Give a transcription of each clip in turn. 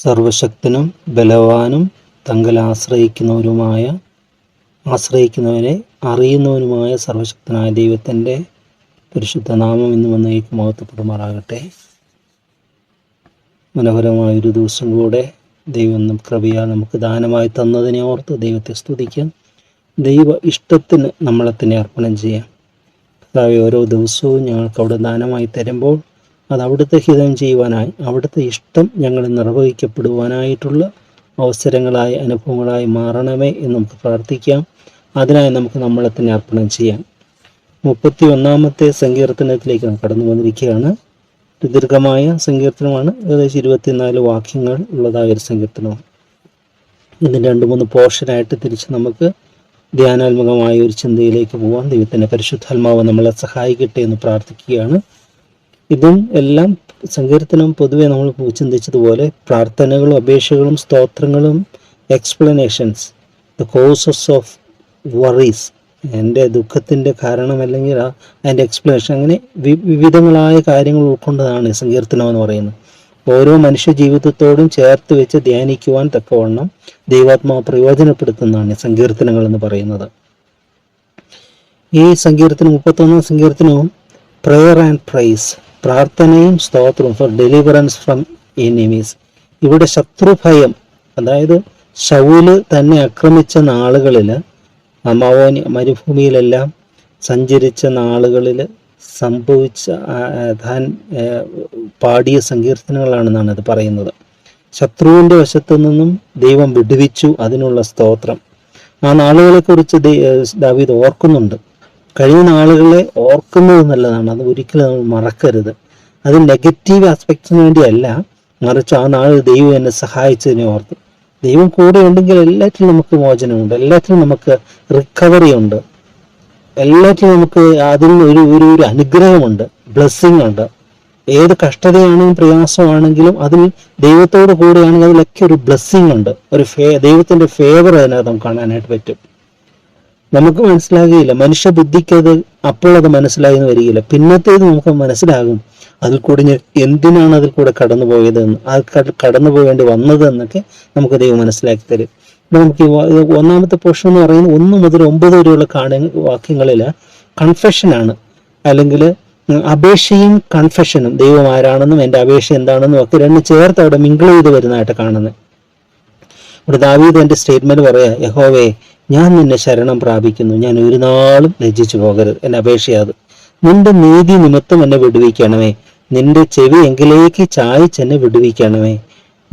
സർവശക്തനും ബലവാനും തങ്ങൾ ആശ്രയിക്കുന്നവനെ അറിയുന്നവനുമായ സർവശക്തനായ ദൈവത്തിൻ്റെ പരിശുദ്ധ നാമം ഇന്നും എന്നേക്കും മഹത്വപ്പെടുമാറാകട്ടെ. മനോഹരമായൊരു ദിവസം കൂടെ ദൈവം കൃപയാൽ നമുക്ക് ദാനമായി തന്നതിനെ ഓർത്ത് ദൈവത്തെ സ്തുതിക്കാം. ദൈവ ഇഷ്ടത്തിന് നമ്മളെ തന്നെ അർപ്പണം ചെയ്യാം. കർത്താവേ, ഓരോ ദിവസവും ഞങ്ങൾക്ക് അവിടെ ദാനമായി തരുമ്പോൾ അത് അവിടുത്തെ ഹിതം ചെയ്യുവാനായി, അവിടുത്തെ ഇഷ്ടം ഞങ്ങൾ നിർവഹിക്കപ്പെടുവാനായിട്ടുള്ള അവസരങ്ങളായി, അനുഭവങ്ങളായി മാറണമേ എന്ന് നമുക്ക് പ്രാർത്ഥിക്കാം. അതിനായി നമുക്ക് നമ്മളെ തന്നെ അർപ്പണം ചെയ്യാം. 31-ാമത്തെ സങ്കീർത്തനത്തിലേക്ക് നാം കടന്നു വന്നിരിക്കുകയാണ്. ദീർഘമായ സങ്കീർത്തനമാണ്. ഏകദേശം 24 വാക്യങ്ങൾ ഉള്ളതായ ഒരു സങ്കീർത്തനമാണ്. ഇതിൻ്റെ 2-3 പോർഷനായിട്ട് തിരിച്ച് നമുക്ക് ധ്യാനാത്മകമായ ഒരു ചിന്തയിലേക്ക് പോകാം. ദൈവത്തിൻ്റെ പരിശുദ്ധാത്മാവ് നമ്മളെ സഹായിക്കട്ടെ എന്ന് പ്രാർത്ഥിക്കുകയാണ്. ഇതും എല്ലാം സങ്കീർത്തനം പൊതുവെ നമ്മൾ ചിന്തിച്ചതുപോലെ പ്രാർത്ഥനകളും അപേക്ഷകളും സ്തോത്രങ്ങളും explanations, the causes of worries, എൻ്റെ ദുഃഖത്തിൻ്റെ കാരണം അല്ലെങ്കിൽ അതിൻ്റെ എക്സ്പ്ലനേഷൻ, അങ്ങനെ വിവിധങ്ങളായ കാര്യങ്ങൾ ഉൾക്കൊണ്ടതാണ് സങ്കീർത്തനം എന്ന് പറയുന്നത്. ഓരോ മനുഷ്യ ജീവിതത്തോടും ചേർത്ത് വെച്ച് ധ്യാനിക്കുവാൻ തക്കവണ്ണം ദൈവാത്മാവ് പ്രയോജനപ്പെടുത്തുന്നതാണ് സങ്കീർത്തനങ്ങൾ എന്ന് പറയുന്നത്. ഈ സങ്കീർത്തനം 31-ാം സങ്കീർത്തനവും പ്രയർ ആൻഡ് പ്രൈസ്, പ്രാർത്ഥനയും സ്തോത്രവും ഫോർ ഡെലിവറൻസ് ഫ്രം എനിമീസ്. ഇവിടെ ശത്രുഭയം, അതായത് ശൗല് തന്നെ ആക്രമിച്ച നാളുകളിൽ, മരുഭൂമിയിലെല്ലാം സഞ്ചരിച്ച നാളുകളിൽ സംഭവിച്ച താൻ പാടിയ സങ്കീർത്തനങ്ങളാണെന്നാണ് ഇത് പറയുന്നത്. ശത്രുവിൻ്റെ വശത്തു നിന്നും ദൈവം വിടുവിച്ചു, അതിനുള്ള സ്തോത്രം. ആ നാളുകളെക്കുറിച്ച് ദാവീദ് ഓർക്കുന്നുണ്ട്. കഴിഞ്ഞ നാളുകളെ ഓർക്കുന്നത് നല്ലതാണ്, അത് ഒരിക്കലും നമ്മൾ മറക്കരുത്. അത് നെഗറ്റീവ് ആസ്പെക്ട്സിന് വേണ്ടിയല്ല, മറിച്ച് ആ നാളിൽ ദൈവം എന്നെ സഹായിച്ചതിനെ ഓർത്ത്. ദൈവം കൂടെ ഉണ്ടെങ്കിൽ എല്ലാറ്റിലും നമുക്ക് മോചനമുണ്ട്, എല്ലാറ്റിലും നമുക്ക് റിക്കവറി ഉണ്ട്, എല്ലാറ്റിലും നമുക്ക് അതിൽ ഒരു അനുഗ്രഹമുണ്ട്, ബ്ലെസ്സിങ് ഉണ്ട്. ഏത് കഷ്ടതയാണെങ്കിലും പ്രയാസമാണെങ്കിലും അതിൽ ദൈവത്തോട് കൂടെയാണെങ്കിൽ അതിലൊക്കെ ഒരു ബ്ലെസ്സിങ് ഉണ്ട്, ദൈവത്തിൻ്റെ ഫേവർ അതിനകത്ത് നമുക്ക് കാണാനായിട്ട് പറ്റും. നമുക്ക് മനസ്സിലാകുകയില്ല, മനുഷ്യ ബുദ്ധിക്ക് അത് അപ്പോൾ അത് മനസ്സിലായി എന്ന് വരികയില്ല. പിന്നത്തേത് നമുക്ക് മനസ്സിലാകും, അതിൽ കൂടി എന്തിനാണ് അതിൽ കൂടെ കടന്നു പോയതെന്ന്, കടന്നു പോകേണ്ടി വന്നതെന്നൊക്കെ നമുക്ക് ദൈവം മനസ്സിലാക്കി തരും. നമുക്ക് 1-ാമത്തെ പോർഷൻ എന്ന് പറയുന്നത് 1 മുതൽ 9 വരെയുള്ള വാക്യങ്ങളിൽ കൺഫെഷനാണ്, അല്ലെങ്കിൽ അപേക്ഷയും കൺഫെഷനും, ദൈവം ആരാണെന്നും എൻ്റെ അപേക്ഷ എന്താണെന്നും ഒക്കെ രണ്ടും ചേർത്ത് അവിടെ മിങ്കിൾ ചെയ്ത് വരുന്നതായിട്ട് കാണുന്നത്. ഇവിടെ ദാവീദ് എൻ്റെ സ്റ്റേറ്റ്മെന്റ് പറയാ, യഹോവേ, ഞാൻ നിന്നെ ശരണം പ്രാപിക്കുന്നു, ഞാൻ ഒരു നാളും ലജ്ജിച്ചു പോകരുത്. എന്നെ അപേക്ഷയാത്. നിന്റെ നീതി നിമിത്തം എന്നെ വിടുവിക്കണമേ, നിന്റെ ചെവി എങ്കിലേക്ക് ചായച്ചെന്നെ വിടുവിക്കണമേ.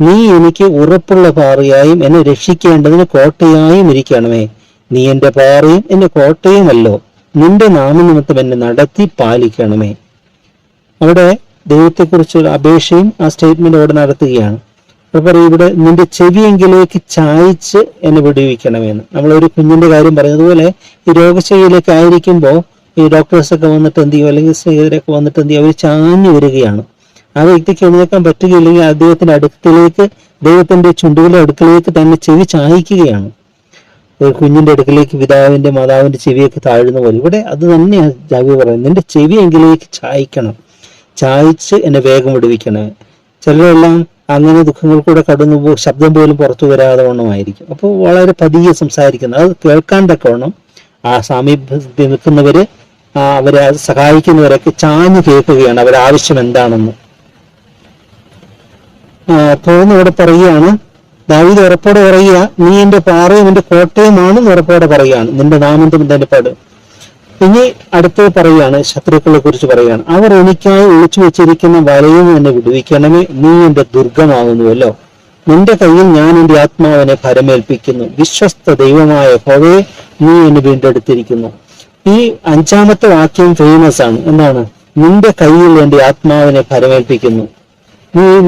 നീ എനിക്ക് ഉറപ്പുള്ള പാറയായും എന്നെ രക്ഷിക്കേണ്ടതിന് കോട്ടയായും ഇരിക്കണമേ. നീ എൻ്റെ പാറയും എൻ്റെ കോട്ടയുമല്ലോ, നിന്റെ നാമനിമിത്തം എന്നെ നടത്തി പാലിക്കണമേ. അവിടെ ദൈവത്തെക്കുറിച്ചുള്ള അപേക്ഷയും ആ സ്റ്റേറ്റ്മെന്റ് അവിടെ നടത്തുകയാണ്. അപ്പോൾ പറയും ഇവിടെ, നിന്റെ ചെവിയെങ്കിലേക്ക് ചായച്ച് എന്നെ വിടുവിക്കണമെന്ന്. നമ്മളൊരു കുഞ്ഞിന്റെ കാര്യം പറയുന്നതുപോലെ ഈ രോഗശൈലിയിലേക്ക് ആയിരിക്കുമ്പോൾ ഈ ഡോക്ടേഴ്സൊക്കെ വന്നിട്ട് എന്ത് ചെയ്യും, അല്ലെങ്കിൽ സ്നേഹിതരൊക്കെ വന്നിട്ട് എന്ത് ചെയ്യും, അവർ ചാഞ്ഞു വരികയാണ്. ആ വ്യക്തിക്ക് എഴുന്നേക്കാൻ പറ്റുകയില്ലെങ്കിൽ അദ്ദേഹത്തിന്റെ അടുക്കിലേക്ക്, ദൈവത്തിന്റെ ചുണ്ടുകളുടെ അടുക്കിലേക്ക് തന്നെ ചെവി ചായ്ക്കുകയാണ്. ഒരു കുഞ്ഞിന്റെ അടുക്കിലേക്ക് പിതാവിന്റെ മാതാവിന്റെ ചെവിയൊക്കെ താഴുന്ന പോലെ ഇവിടെ അത് തന്നെയാണ് ദാവീദ് പറയുന്നത്. നിന്റെ ചെവിയെങ്കിലേക്ക് ചായ്ക്കണം, ചായ്ച്ച് എന്നെ വേഗം വിടുവിക്കണേ. ചിലരെല്ലാം അങ്ങനെ ദുഃഖങ്ങൾ കൂടെ കടന്നു ശബ്ദം പോലും പുറത്തു വരാതെ വണ്ണമായിരിക്കും. അപ്പോൾ വളരെ പതിയെ സംസാരിക്കുന്നത്, അത് കേൾക്കാൻ തക്കവണ്ണം ആ സാമീപ്യത്തിൽ നിൽക്കുന്നവര്, അവരെ സഹായിക്കുന്നവരൊക്കെ ചാഞ്ഞു കേൾക്കുകയാണ് അവരെ ആവശ്യം എന്താണെന്ന്. തുടർന്ന് ഇവിടെ പറയുകയാണ്, ദാവീദ് ഉറപ്പോടെ പറയുക, നീ എൻ്റെ പാറയും എൻ്റെ കോട്ടയുമാണെന്ന് ഉറപ്പോടെ പറയുകയാണ്, നിന്റെ നാമം എൻ്റെ പട്. ഇനി അടുത്തത് പറയുകയാണ്, ശത്രുക്കളെ കുറിച്ച് പറയുകയാണ്, അവർ എനിക്കായി ഒളിച്ചു വെച്ചിരിക്കുന്ന വലയിൽ എന്നെ വിടുവിക്കണമേ, നീ എൻ്റെ ദുർഗമാകുന്നുവല്ലോ. നിന്റെ കയ്യിൽ ഞാൻ എൻ്റെ ആത്മാവിനെ ഭരമേൽപ്പിക്കുന്നു, വിശ്വസ്ത ദൈവമായ യഹോവേ, നീ എന്നെ വീണ്ടെടുത്തിരിക്കുന്നു. ഈ 5-ാമത്തെ വാക്യം ഫേമസ് ആണ്. എന്താണ്? നിന്റെ കയ്യിൽ എൻ്റെ ആത്മാവിനെ ഭരമേൽപ്പിക്കുന്നു.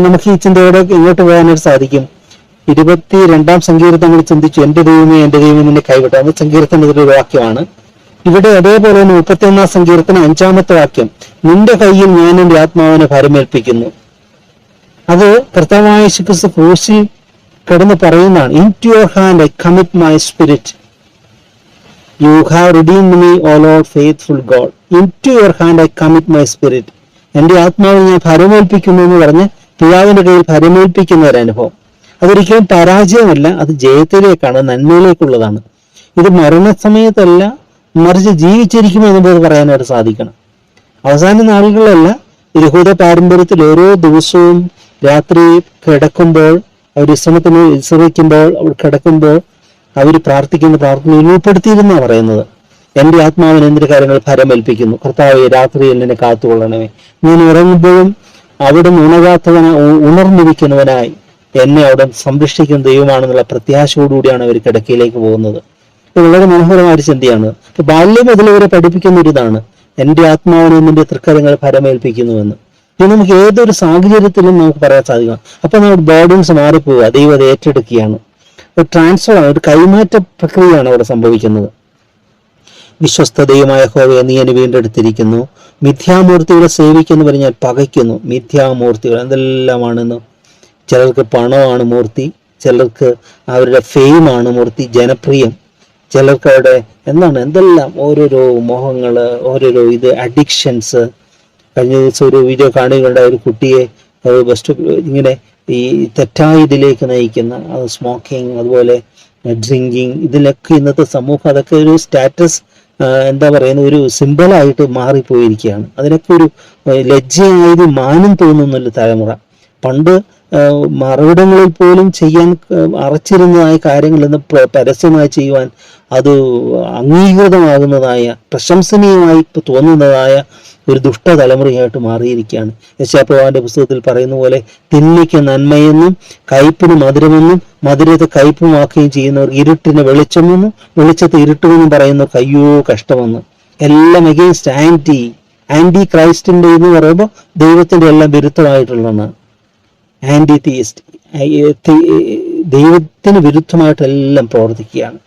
നമുക്ക് ഈ ചിന്തയോടെ ഇങ്ങോട്ട് പോകാനായിട്ട് സാധിക്കും. 22-ാം സങ്കീർത്തനങ്ങൾ ചിന്തിച്ചു, എൻ്റെ ദൈവമേ നിന്നെ കൈവിട്ടു. അത് സങ്കീർത്തനത്തിലെ ഒരു വാക്യമാണ്. ഇവിടെ അതേപോലെ തന്നെ 31-ാം സങ്കീർത്തനം 5-ാമത്തെ വാക്യം, നിന്റെ കയ്യിൽ ഞാൻ എൻ്റെ ആത്മാവിനെ ഭരമേൽപ്പിക്കുന്നു. അത് കർത്താവായ യേശുക്രിസ്തു ക്രൂശിൽ കിടന്ന് പറയുന്നതാണ്. Into your hand I commit my spirit, you have redeemed me, O Lord faithful God. Into your hand I commit my spirit, എൻ്റെ ആത്മാവിനെ ഞാൻ ഭരമേൽപ്പിക്കുന്നു എന്ന് പറഞ്ഞ് പിതാവിന്റെ കയ്യിൽ ഭരമേൽപ്പിക്കുന്ന ഒരു അനുഭവം. അതൊരിക്കലും പരാജയമല്ല, അത് ജയത്തിലേക്കാണ്, നന്മയിലേക്കുള്ളതാണ്. ഇത് മരണസമയത്തല്ല, മറിച്ച് ജീവിച്ചിരിക്കുമോ എന്നുള്ളത് പറയാനായിട്ട് സാധിക്കണം. അവസാന നാളുകളിലല്ല, യഹൂദ പാരമ്പര്യത്തിൽ ഓരോ ദിവസവും രാത്രി കിടക്കുമ്പോൾ, അവർ വിശ്രമിക്കുമ്പോൾ, അവർ കിടക്കുമ്പോൾ അവർ പ്രാർത്ഥിക്കുന്ന പ്രാർത്ഥനയിൽ ഉൾപ്പെടുത്തിയിരുന്നാ പറയുന്നത്. എൻ്റെ ആത്മാവിന് എന്തിന്റെ കാര്യങ്ങൾ ഫലമേൽപ്പിക്കുന്നു, കർത്താവെ രാത്രിയിൽ നിന്നെ കാത്തുകൊള്ളണമേ. ഞാൻ ഉറങ്ങുമ്പോഴും അവിടെ ഉണർന്നിരിക്കുന്നവനായി എന്നെ അവിടെ സംരക്ഷിക്കുന്ന ദൈവമാണെന്നുള്ള പ്രത്യാശയോടുകൂടിയാണ് അവർ കിടക്കയിലേക്ക് പോകുന്നത്. ഇത് വളരെ മനോഹരമായ ഒരു ചിന്തയാണ്. ബാല്യം മുതൽ അവരെ പഠിപ്പിക്കുന്ന ഒരു ഇതാണ്, എൻ്റെ ആത്മാവിനെ നിന്റെ തൃക്കരങ്ങൾ ഫലമേൽപ്പിക്കുന്നുവെന്ന്. ഇത് നമുക്ക് ഏതൊരു സാഹചര്യത്തിലും നമുക്ക് പറയാൻ സാധിക്കണം. അപ്പൊ നമ്മുടെ ബോർഡിങ്സ് മാറിപ്പോവുക, ദൈവം അത് ഏറ്റെടുക്കുകയാണ്. ഒരു ട്രാൻസ്ഫർ ആണ്, ഒരു കൈമാറ്റ പ്രക്രിയയാണ് അവിടെ സംഭവിക്കുന്നത്. വിശ്വസ്തതയുമായ യഹോവയെ നീ എന്നെ വീണ്ടെടുത്തിരിക്കുന്നു, മിഥ്യാമൂർത്തികളെ സേവിക്കുന്നവരെ ഞാൻ പകയ്ക്കുന്നു. മിഥ്യാമൂർത്തികൾ എന്തെല്ലാമാണെന്ന്, ചിലർക്ക് പണമാണ് മൂർത്തി, ചിലർക്ക് അവരുടെ ഫെയിമാണ് മൂർത്തി, ജനപ്രിയം, ചിലർക്ക് അവിടെ എന്തെല്ലാം ഓരോരോ മോഹങ്ങള്, ഓരോരോ അഡിക്ഷൻസ്. കഴിഞ്ഞ ദിവസം ഒരു വീഡിയോ കാണുകയുണ്ടായ ഒരു കുട്ടിയെ ഇങ്ങനെ ഈ തെറ്റായ ഇതിലേക്ക് നയിക്കുന്ന സ്മോക്കിംഗ്, അതുപോലെ ഡ്രിങ്കിങ്, ഇതിലൊക്കെ ഇന്നത്തെ സമൂഹം അതൊക്കെ ഒരു സ്റ്റാറ്റസ് ഒരു സിമ്പിളായിട്ട് മാറിപ്പോയിരിക്കുകയാണ്. അതിനൊക്കെ ഒരു ലജ്ജയായത് മാനം തോന്നുന്നൊരു തലമുറ. പണ്ട് മറവിടങ്ങളിൽ പോലും ചെയ്യാൻ അറച്ചിരുന്നതായ കാര്യങ്ങൾ ഇന്ന് പരസ്യമായി ചെയ്യുവാൻ അത് അംഗീകൃതമാകുന്നതായ, പ്രശംസനീയമായി തോന്നുന്നതായ ഒരു ദുഷ്ടതലമുറയായിട്ട് മാറിയിരിക്കുകയാണ്. യെശയ്യാപ്രവാചകന്റെ പുസ്തകത്തിൽ പറയുന്ന പോലെ, തിന്മയ്ക്ക് നന്മയെന്നും കയ്പിന് മധുരമെന്നും മധുരത്തെ കയ്പുമാക്കുകയും ചെയ്യുന്നവർ ഇരുട്ടിന് വെളിച്ചമെന്നും വെളിച്ചത്തെ ഇരുട്ടുമെന്നും പറയുന്നവർക്ക് അയ്യോ കഷ്ടമെന്ന്. എല്ലാം അഗെയിൻസ്റ്റ് ആന്റി ക്രൈസ്റ്റിന്റെ എന്ന് പറയുമ്പോൾ ദൈവത്തിന്റെ എല്ലാം വിരുദ്ധമായിട്ടുള്ളതാണ്. ആന്റി തിയിസ്റ്റ്, ദൈവത്തിന് വിരുദ്ധമായിട്ടെല്ലാം പ്രവർത്തിക്കുകയാണ്.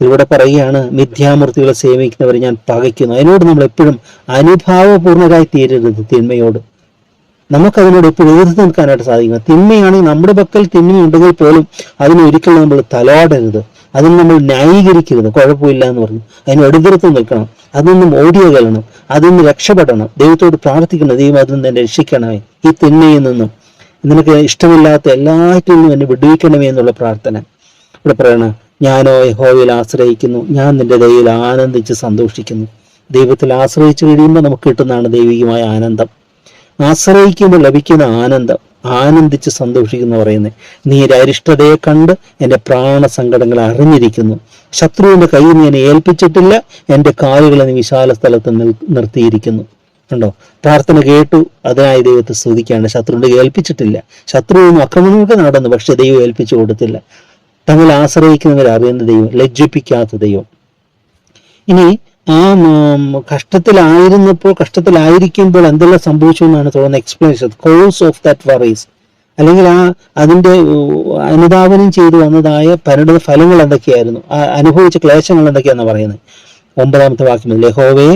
ഇതിലൂടെ പറയുകയാണ്, മിഥ്യാമൂർത്തികളെ സേവിക്കുന്നവരെ ഞാൻ പകയ്ക്കുന്നു. അതിനോട് നമ്മൾ എപ്പോഴും അനുഭാവപൂർണരായി തീരരുത്. തിന്മയോട് നമുക്കതിനോട് എപ്പോഴും എതിർത്ത് നിൽക്കാനായിട്ട് സാധിക്കണം. തിന്മയാണെങ്കിൽ നമ്മുടെ പക്കൽ തിന്മയുണ്ടെങ്കിൽ പോലും അതിനൊരിക്കലും നമ്മൾ തലോടരുത്, അതിന് നമ്മൾ ന്യായീകരിക്കരുത്, കുഴപ്പമില്ല എന്ന് പറഞ്ഞു. അതിന് എതിർത്ത് നിൽക്കണം, അതിൽ നിന്നും ഓടിയകലണം, അതിൽ നിന്ന് രക്ഷപ്പെടണം, ദൈവത്തോട് പ്രാർത്ഥിക്കണം, ദൈവം അതിൽ നിന്ന് എന്നെ രക്ഷിക്കണമേ, ഈ തിന്മയിൽ നിന്നും, നിനക്ക് ഇഷ്ടമില്ലാത്ത എല്ലാറ്റിൽ നിന്നും എന്നെ വിടുവിക്കണമേ എന്നുള്ള പ്രാർത്ഥന. ഇവിടെ പറയണം, ഞാനോ യഹോവയിൽ ആശ്രയിക്കുന്നു, ഞാൻ നിന്റെ ദയയിൽ ആനന്ദിച്ച് സന്തോഷിക്കുന്നു. ദൈവത്തിൽ ആശ്രയിച്ചു കഴിയുമ്പോൾ നമുക്ക് കിട്ടുന്നതാണ് ദൈവികമായ ആനന്ദം. ആശ്രയിക്കുമ്പോൾ ലഭിക്കുന്ന ആനന്ദം, ആനന്ദിച്ച് സന്തോഷിക്കുന്നു പറയുന്നത്. നീ അരിഷ്ടതയെ കണ്ട് എൻ്റെ പ്രാണസങ്കടങ്ങൾ അറിഞ്ഞിരിക്കുന്നു. ശത്രുവിന്റെ കയ്യിൽ നീ എന്നെ ഏൽപ്പിച്ചിട്ടില്ല, എൻ്റെ കാലുകളെ നീ വിശാല സ്ഥലത്ത് നിർത്തിയിരിക്കുന്നു. കണ്ടോ, പ്രാർത്ഥന കേട്ടു, അതിനായി ദൈവത്തെ സ്തുതിക്കുകയാണ്. ശത്രുവിന്റെ ഏൽപ്പിച്ചിട്ടില്ല, ശത്രുവിനും അക്രമങ്ങൾക്ക് നടന്നു, പക്ഷെ ദൈവം ഏൽപ്പിച്ചു കൊടുത്തില്ല. തങ്ങൾ ആശ്രയിക്കുന്നവരെ അറിയുന്ന ദൈവം, ലജ്ജിപ്പിക്കാത്ത ദൈവം. ഇനി ആ കഷ്ടത്തിലായിരിക്കുമ്പോൾ എന്തെല്ലാം സംഭവിച്ചു എന്നാണ് തുടർന്ന് explanation, course of that worries, അല്ലെങ്കിൽ അതിന്റെ അനുധാവനം ചെയ്തു വന്നതായ പരിണിത ഫലങ്ങൾ എന്തൊക്കെയായിരുന്നു, അനുഭവിച്ച ക്ലേശങ്ങൾ എന്തൊക്കെയാണെന്ന് പറയുന്നത്. 9-ാമത്തെ വാക്യം മുതൽ, യഹോവേ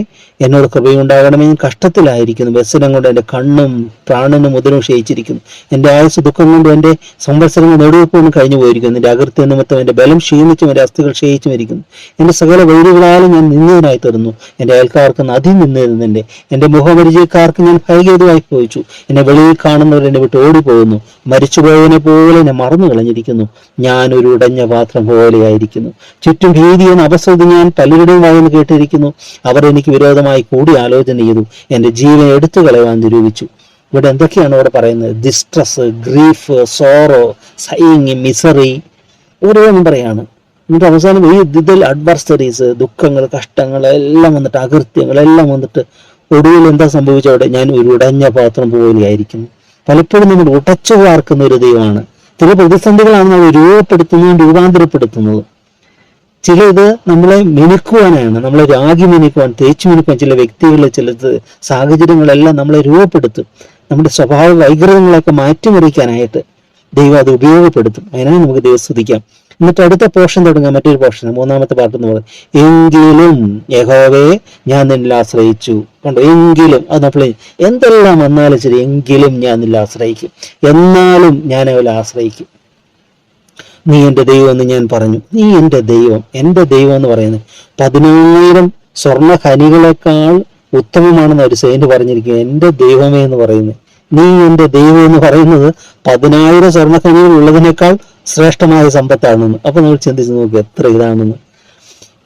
എന്നോട് കൃപയുണ്ടാകണമേ, കഷ്ടത്തിലായിരിക്കുന്നു, വ്യസനം കൊണ്ട് എൻ്റെ കണ്ണും പ്രാണനും ഉദരവും ക്ഷയിച്ചിരിക്കുന്നു. എൻ്റെ ആയുസ് ദുഃഖം കൊണ്ട് എൻ്റെ സംവത്സരങ്ങൾ നെടുവെപ്പോഴും കഴിഞ്ഞു പോയിരിക്കുന്നു. എൻ്റെ അകൃത്യ നിമിത്തം എൻ്റെ ബലം ക്ഷീണിച്ചും എൻ്റെ അസ്ഥികൾ ക്ഷയിച്ചും ഇരിക്കുന്നു. എൻ്റെ സകല വൈരികളാലും ഞാൻ നിന്നതിനായി തീർന്നു. എൻ്റെ അയൽക്കാർക്ക് നദി നിന്നിരുന്നെൻ്റെ എൻ്റെ മുഖപരിചയക്കാർക്ക് ഞാൻ ഭയകേതുവായി പോയിച്ചു. എന്നെ വെളിയിൽ കാണുന്നവർ എന്നെ വിട്ട് ഓടിപ്പോകുന്നു. മരിച്ചുപോയവനെ പോലെ എന്നെ മറന്നു കളഞ്ഞിരിക്കുന്നു. ഞാൻ ഒരു ഉടഞ്ഞ പാത്രം പോലെയായിരിക്കുന്നു. ചുറ്റും ഭീതിയെന്ന അപസ്വതി ഞാൻ പലരുടെയും വായെന്ന് കേട്ടിരിക്കുന്നു. അവർ എനിക്ക് വിരോധമായി കൂടി ആലോചന ചെയ്തു, എൻ്റെ ജീവൻ എടുത്തു കളയാൻ നിരൂപിച്ചു. ഇവിടെ എന്തൊക്കെയാണ് ഇവിടെ പറയുന്നത്? ഡിസ്ട്രസ്, ഗ്രീഫ്, സോറോ, സൈങ്, മിസറി, ഓരോന്നും പറയാണ്. എന്നിട്ട് അവസാനം ഈ ഇതിൽ അഡ്വർസറീസ്, ദുഃഖങ്ങൾ, കഷ്ടങ്ങൾ എല്ലാം വന്നിട്ട്, അകൃത്യങ്ങൾ എല്ലാം വന്നിട്ട് ഒടുവിൽ എന്താ സംഭവിച്ചവിടെ? ഞാൻ ഒരു ഉടഞ്ഞ പാത്രം പോലെയായിരിക്കുന്നു. പലപ്പോഴും നമ്മൾ ഉടച്ചു വാർക്കുന്ന ഒരു ദൈവമാണ്. ചില പ്രതിസന്ധികളാണ് നമ്മൾ രൂപാന്തരപ്പെടുത്തുന്നത്. ചിലത് നമ്മളെ മിനുക്കുവാനാണ്, നമ്മളെ രാഗി മിനുക്കുവാൻ, തേച്ചു മിനുക്കുവാൻ, ചില വ്യക്തികൾ, ചില സാഹചര്യങ്ങളെല്ലാം നമ്മളെ രൂപപ്പെടുത്തും. നമ്മുടെ സ്വഭാവ വൈകൃതങ്ങളൊക്കെ മാറ്റിമറിക്കാനായിട്ട് ദൈവം അത് ഉപയോഗപ്പെടുത്തും. അതിനാണ് നമുക്ക് ദൈവം സ്തുതിക്കാം. എന്നിട്ട് അടുത്ത പോർഷൻ തുടങ്ങാം, മറ്റൊരു പോർഷൻ, 3-ാമത്തെ പാർട്ട് എന്ന് പറയുന്നത്, എങ്കിലും യഹോവയെ ഞാൻ നിന്നിൽ ആശ്രയിച്ചു. കണ്ടോ, എങ്കിലും, അത് നമ്മൾ എന്തെല്ലാം വന്നാലും ശരി, എങ്കിലും ഞാൻ നിന്നിൽ ആശ്രയിക്കും, എന്നാലും ഞാൻ അവളെ ആശ്രയിക്കും. നീ എൻ്റെ ദൈവം എന്ന് ഞാൻ പറഞ്ഞു. നീ എൻ്റെ ദൈവം എന്ന് പറയുന്നത് 10,000 സ്വർണ്ണ ഖനികളെക്കാൾ ഉത്തമമാണെന്ന് ഒരു സെയിന്റ് പറഞ്ഞിരിക്കുക. എൻ്റെ ദൈവമേ എന്ന് പറയുന്നത് നീ എൻ്റെ ദൈവം എന്ന് പറയുന്നത് 10,000 സ്വർണ്ണഖനികൾ ഉള്ളതിനേക്കാൾ ശ്രേഷ്ഠമായ സമ്പത്താണെന്ന്. അപ്പൊ നമ്മൾ ചിന്തിച്ച് നോക്കുക എത്ര ഇതാണെന്ന്.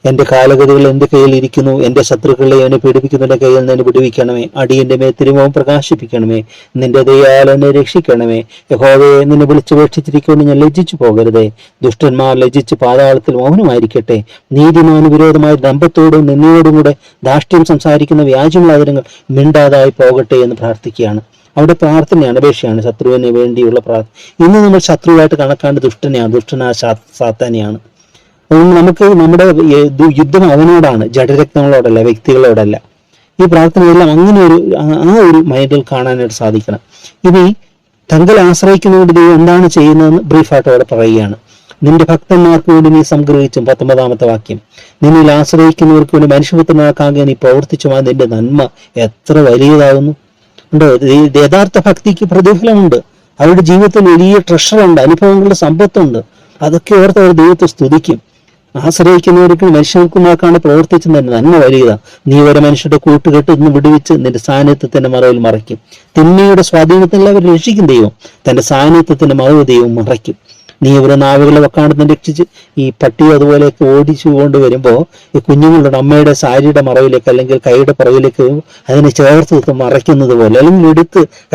എന്റെ കാലഗതികൾ എന്റെ കയ്യിൽ ഇരിക്കുന്നു, എന്റെ ശത്രുക്കളെ എന്നെ പീഡിപ്പിക്കുന്നതിന്റെ കയ്യിൽ നിന്ന് എന്നെ വിടുവിക്കണമേ. അടിയന്റെ മേൽ തിരുമുഖം പ്രകാശിപ്പിക്കണമേ. നിന്റെ ദയാൽ എന്നെ രക്ഷിക്കണമേ. യഹോവയെ നിന്നെ വിളിച്ചുപേക്ഷിച്ചിരിക്കൊണ്ട് ഞാൻ ലജ്ജിച്ചു പോകരുതേ. ദുഷ്ടന്മാർ ലജ്ജിച്ച് പാതാളത്തിൽ മൗനമായിരിക്കട്ടെ. നീതിമാന് വിരോധമായ ദമ്പത്തോടും നിന്നയോടും കൂടെ ധാഷ്ട്യം സംസാരിക്കുന്ന വ്യാജമുള്ള അതിരങ്ങൾ മിണ്ടാതായി പോകട്ടെ എന്ന് പ്രാർത്ഥിക്കുകയാണ്. അവിടെ പ്രാർത്ഥനയാണ്, അപേക്ഷയാണ്, ശത്രുവിന് വേണ്ടിയുള്ള പ്രാർത്ഥന. ഇന്ന് നമ്മൾ ശത്രുവായിട്ട് കണക്കാണ്ട് ദുഷ്ടനായ സാത്താനെയാണ്. നമുക്ക് നമ്മുടെ യുദ്ധം അവനോടാണ്, ജഡരക്തങ്ങളോടല്ല, വ്യക്തികളോടല്ല. ഈ പ്രാർത്ഥനയെല്ലാം അങ്ങനെ ഒരു മൈൻഡിൽ കാണാനായിട്ട് സാധിക്കണം. ഇനി തങ്ങൾ ആശ്രയിക്കുന്നതുകൊണ്ട് ദൈവം എന്താണ് ചെയ്യുന്നതെന്ന് ബ്രീഫായിട്ട് അവിടെ പറയുകയാണ്. നിന്റെ ഭക്തന്മാർക്ക് വേണ്ടി നീ സംഗ്രഹിച്ചും, 19-ാമത്തെ വാക്യം, നിന്നിൽ ആശ്രയിക്കുന്നവർക്ക് വേണ്ടി മനുഷ്യപുത്രനാക്കാകെ നീ പ്രവർത്തിച്ചുമാ നിന്റെ നന്മ എത്ര വലിയതാകുന്നു. ഉണ്ടോ? യഥാർത്ഥ ഭക്തിക്ക് പ്രതിഫലമുണ്ട്. അവരുടെ ജീവിതത്തിൽ വലിയ ട്രഷറുണ്ട്, അനുഭവങ്ങളുടെ സമ്പത്തുണ്ട്. അതൊക്കെ ഓർത്ത് അവർ ദൈവത്തെ സ്തുതിക്കും. ആശ്രയിക്കുന്നവർക്ക് മനുഷ്യർക്കുമാക്കാണ്ട് പ്രവർത്തിച്ചു തന്നെ നന്മ വലിയതാ. നീ വരെ മനുഷ്യരുടെ കൂട്ടുകെട്ട് നിന്ന് വിടുവിച്ച് നിന്റെ സാന്നിധ്യത്തിന്റെ മറവിൽ മറയ്ക്കും. തിന്മയുടെ സ്വാധീനത്തിൽ അവർ രക്ഷിക്കും ദൈവം, തന്റെ സാന്നിധ്യത്തിന്റെ മറവ് ദൈവം മറയ്ക്കും. നീ ഇവരെ നാവുകളെ വക്കാണ്ട് രക്ഷിച്ച് ഈ പട്ടി അതുപോലെയൊക്കെ ഓടിച്ചു കൊണ്ടുവരുമ്പോൾ ഈ കുഞ്ഞുങ്ങളുടെ അമ്മയുടെ സാരിയുടെ മറവിലേക്ക് അല്ലെങ്കിൽ കൈയുടെ പുറകിലേക്ക് അതിനെ ചേർത്ത് മറയ്ക്കുന്നത് പോലെ, അല്ലെങ്കിൽ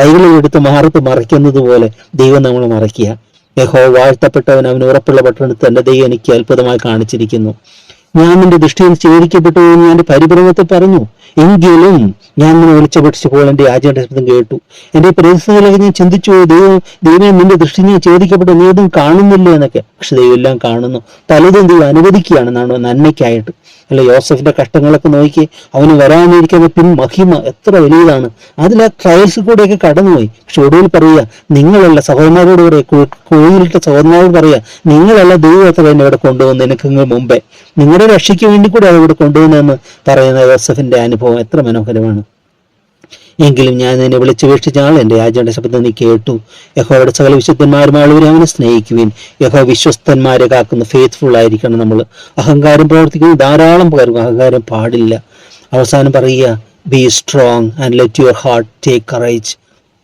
കൈകളിൽ എടുത്ത് മാറത്ത് മറയ്ക്കുന്നത് പോലെ ദൈവം നമ്മൾ മറയ്ക്കുക. യഹോവ വാഴ്ത്തപ്പെട്ടവൻ, അവന് ഉറപ്പുള്ള പട്ടണത്തിൽ തന്റെ ദൈവം എനിക്ക് അത്ഭുതമായി കാണിച്ചിരിക്കുന്നു. ഞാൻ നിന്റെ ദൃഷ്ടിയിൽ ഛേദിക്കപ്പെട്ടു എന്ന് ഞാൻ പരിഭ്രമത്തിൽ പറഞ്ഞു. എങ്കിലും ഞാൻ നിന്നെ വിളിച്ചപേക്ഷിച്ചപ്പോൾ എന്റെ യാചകന്റെ ശബ്ദം കേട്ടു. എന്റെ പരിസ്ഥിതിയിലേക്ക് ഞാൻ ചിന്തിച്ചു, ദൈവം നിന്റെ ദൃഷ്ടി ഞാൻ ഛേദിക്കപ്പെട്ടു, നീ ഒന്നും കാണുന്നില്ല എന്നൊക്കെ. പക്ഷെ ദൈവം എല്ലാം കാണുന്നു. പലതും ദൈവം അനുവദിക്കുകയാണ് നന്മയ്ക്കായിട്ട്. അല്ല, യോസഫിന്റെ കഷ്ടങ്ങളൊക്കെ നോക്കി അവന് വരാനിരിക്കുന്ന മഹിമ എത്ര വലിയതാണ്. അതിൽ ആ ട്രയൽസിൽ കൂടെയൊക്കെ കടന്നുപോയി. പക്ഷെ ഒടുവിൽ പറയുക, നിങ്ങളല്ല, സഹോദരന്മാരോട് പറയുക, കോഴിയിലിട്ട സഹോദരന്മാരോട് പറയുക, നിങ്ങളല്ല ദൈവം അത്ര എന്നെ ഇവിടെ കൊണ്ടുവന്നു, എനിക്ക് മുമ്പേ നിങ്ങളുടെ രക്ഷയ്ക്ക് വേണ്ടി കൂടെ അവിടെ കൊണ്ടുവന്നെന്ന് പറയുന്ന യോസഫിന്റെ അനുഭവം എത്ര മനോഹരമാണ്. എങ്കിലും ഞാൻ നിന്നെ വിളിച്ചുപേക്ഷിച്ച ആൾ എന്റെ യാചകന്റെ ശബ്ദം നീ കേട്ടു. യഹോവയുടെ സകല വിശുദ്ധന്മാരുമായുള്ളവരെ അവനെ സ്നേഹിക്കുവിൻ. യഹോവ വിശ്വസ്തന്മാരെ കാക്കുന്ന, ഫെയ്ത്ത്ഫുൾ ആയിരിക്കണം നമ്മൾ. അഹങ്കാരം പ്രവർത്തിക്കുന്നത് ധാരാളം പേർക്ക് അഹങ്കാരം പാടില്ല. അവസാനം പറയുക, be strong and let your heart take courage,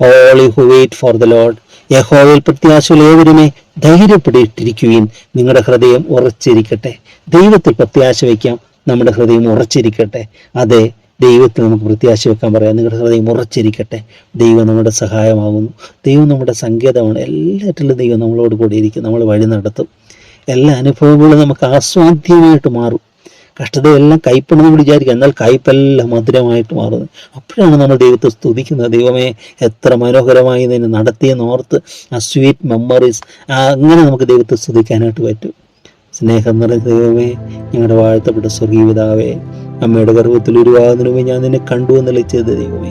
all you who wait for the Lord. യഹോവയിൽ പ്രത്യാശയുള്ള ഏവരുമേ ധൈര്യപ്പെട്ടിരിക്കുവിൻ, നിങ്ങളുടെ ഹൃദയം ഉറച്ചിരിക്കട്ടെ. ദൈവത്തിൽ പ്രത്യാശ വയ്ക്കാം, നമ്മുടെ ഹൃദയം ഉറച്ചിരിക്കട്ടെ. അതെ, ദൈവത്തിൽ നമുക്ക് പ്രത്യാശ വെക്കാൻ പറയാം. നിങ്ങളുടെ ഹൃദയം ഉറച്ചിരിക്കട്ടെ. ദൈവം നമ്മുടെ സഹായമാകുന്നു. ദൈവം നമ്മുടെ സങ്കേതമാണ്. എല്ലാറ്റിലും ദൈവം നമ്മളോട് കൂടി ഇരിക്കും, നമ്മൾ വഴി നടത്തും. എല്ലാ അനുഭവങ്ങളും നമുക്ക് ആസ്വാദ്യമായിട്ട് മാറും. കഷ്ടതയെല്ലാം കയ്പെന്ന് വിചാരിക്കുക, എന്നാൽ കയ്പെല്ലാം മധുരമായിട്ട് മാറുന്നത്. അപ്പോഴാണ് നമ്മൾ ദൈവത്തെ സ്തുതിക്കുന്നത്. ദൈവമേ എത്ര മനോഹരമായി നിന്നെ നടത്തിയെന്ന് ഓർത്ത് ആ സ്വീറ്റ് മെമ്മറീസ്, അങ്ങനെ നമുക്ക് ദൈവത്തെ സ്തുതിക്കാനായിട്ട് പറ്റും. സ്നേഹം നിറഞ്ഞ ദൈവമേ, ഞങ്ങളുടെ വാഴ്ത്തപ്പെട്ട സ്വർഗീയ പിതാവേ, അമ്മയുടെ ഗർഭത്തിൽ ഉരുവാകുന്നതിന് മുമ്പ് ഞാൻ നിന്നെ കണ്ടു എന്നല്ല ചെയ്ത ദൈവമേ,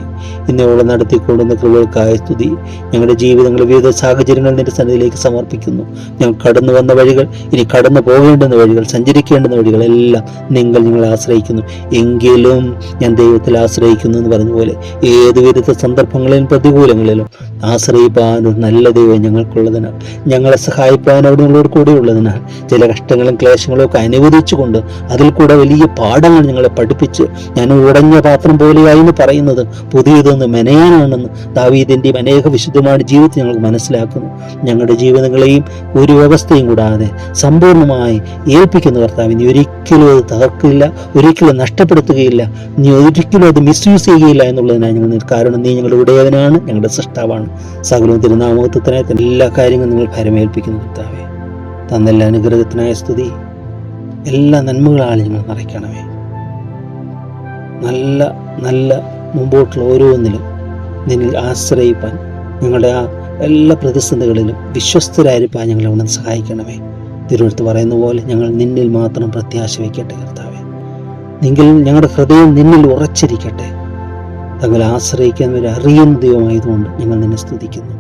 ഇന്നോളം നടത്തിക്കൊണ്ടുവന്ന കൃപകൾക്കായ സ്തുതി. ഞങ്ങളുടെ ജീവിതങ്ങൾ വിവിധ സാഹചര്യങ്ങൾ നിന്റെ സന്നിധിയിലേക്ക് സമർപ്പിക്കുന്നു. ഞങ്ങൾ കടന്നു വന്ന വഴികൾ, ഇനി കടന്നു പോകേണ്ടുന്ന വഴികൾ, സഞ്ചരിക്കേണ്ടുന്ന വഴികൾ എല്ലാം ഞങ്ങളെ ആശ്രയിക്കുന്നു. എങ്കിലും ഞാൻ ദൈവത്തിൽ ആശ്രയിക്കുന്നു എന്ന് പറഞ്ഞ പോലെ ഏത് വിധ സന്ദർഭങ്ങളിലും പ്രതികൂലങ്ങളിലും ആശ്രയിപ്പാൻ ഒരു നല്ല ദൈവം ഞങ്ങൾക്കുള്ളതിനാൽ, ഞങ്ങളെ സഹായിപ്പാൻ അവിടെ നിങ്ങളോട് കൂടെ ഉള്ളതിനാൽ, ചില കഷ്ടങ്ങളും ക്ലേശങ്ങളും ഒക്കെ അനുവദിച്ചുകൊണ്ട് അതിൽ കൂടെ വലിയ പാഠങ്ങൾ ഞങ്ങളെ പഠിപ്പിച്ച്, ഞാൻ ഉടഞ്ഞ പാത്രം പോലെയായി എന്ന് പറയുന്നത് പുതിയതൊന്ന് മെനയാനാണെന്ന് ദാവീദിന്റെയും അനേക വിശുദ്ധമായ ജീവിതത്തിൽ ഞങ്ങൾക്ക് മനസ്സിലാക്കുന്നു. ഞങ്ങളുടെ ജീവിതങ്ങളെയും ഒരു വ്യവസ്ഥയും കൂടാതെ സമ്പൂർണ്ണമായി ഏൽപ്പിക്കുന്ന കർത്താവ്, നീ ഒരിക്കലും അത് തകർക്കില്ല, ഒരിക്കലും നഷ്ടപ്പെടുത്തുകയില്ല, നീ ഒരിക്കലും അത് മിസ്യൂസ് ചെയ്യുകയില്ല എന്നുള്ളതിനാണ് ഞങ്ങൾ. കാരണം നീ ഞങ്ങളുടെ ഉടയവനാണ്, ഞങ്ങളുടെ സൃഷ്ടാവാണ്. സകലവും തിരുനാമത്വത്തിനായി എല്ലാ കാര്യങ്ങളും നിങ്ങൾ ഭരമേൽപ്പിക്കുന്നു കർത്താവേ. തന്നെല്ലാ അനുഗ്രഹത്തിനായ സ്തുതി. എല്ലാ നന്മകളാണ് ഞങ്ങൾ നിറയ്ക്കണമേ. നല്ല നല്ല മുമ്പോട്ടുള്ള ഓരോന്നിലും നിന്നിൽ ആശ്രയിപ്പാൻ, ഞങ്ങളുടെ ആ എല്ലാ പ്രതിസന്ധികളിലും വിശ്വസ്തരായിരിക്കാൻ ഞങ്ങളെ അവിടെ സഹായിക്കണമേ. തിരുവെടുത്ത് പറയുന്ന പോലെ ഞങ്ങൾ നിന്നിൽ മാത്രം പ്രത്യാശ വയ്ക്കട്ടെ കർത്താവേ. എങ്കിൽ ഞങ്ങളുടെ ഹൃദയം നിന്നിൽ ഉറച്ചിരിക്കട്ടെ. തങ്ങളെ ആശ്രയിക്കുന്നവരെ അറിയുന്ന ദൈവമായതുകൊണ്ട് ഞങ്ങൾ നിന്നെ സ്തുതിക്കുന്നു.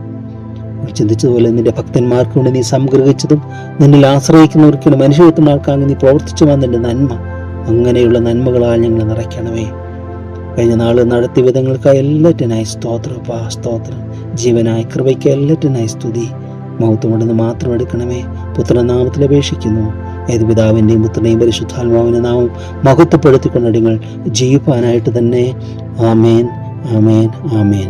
ചിന്തിച്ചതുപോലെ നിന്റെ ഭക്തന്മാർക്ക് വേണ്ടി നീ സംഗ്രഹിച്ചതും നിന്നിൽ ആശ്രയിക്കുന്നവർക്കുള്ള മനുഷ്യത്വമാർക്കാണ് നീ പ്രവർത്തിച്ചു വന്നതിൻ്റെ നന്മ, അങ്ങനെയുള്ള നന്മകളാൽ ഞങ്ങൾ നിറയ്ക്കണമേ. കഴിഞ്ഞ നാൾ നടത്തിയ വിധങ്ങൾക്കായി എല്ലാറ്റിനായി സ്തോത്രം. ജീവനായി കൃപയ്ക്ക് എല്ലാറ്റിനായി സ്തുതി. മഹത്വമുണ്ടെന്ന് മാത്രം എടുക്കണമേ. പുത്രനാമത്തിൽ അപേക്ഷിക്കുന്നു. ഏത് പിതാവിൻ്റെയും പുത്രനെയും പരിശുദ്ധാത്മാവിന്റെ നാമം മഹത്വപ്പെടുത്തിക്കൊണ്ടടിങ്ങൾ ജീവിപ്പാനായിട്ട് തന്നെ. ആമേൻ, ആമേൻ, ആമേൻ.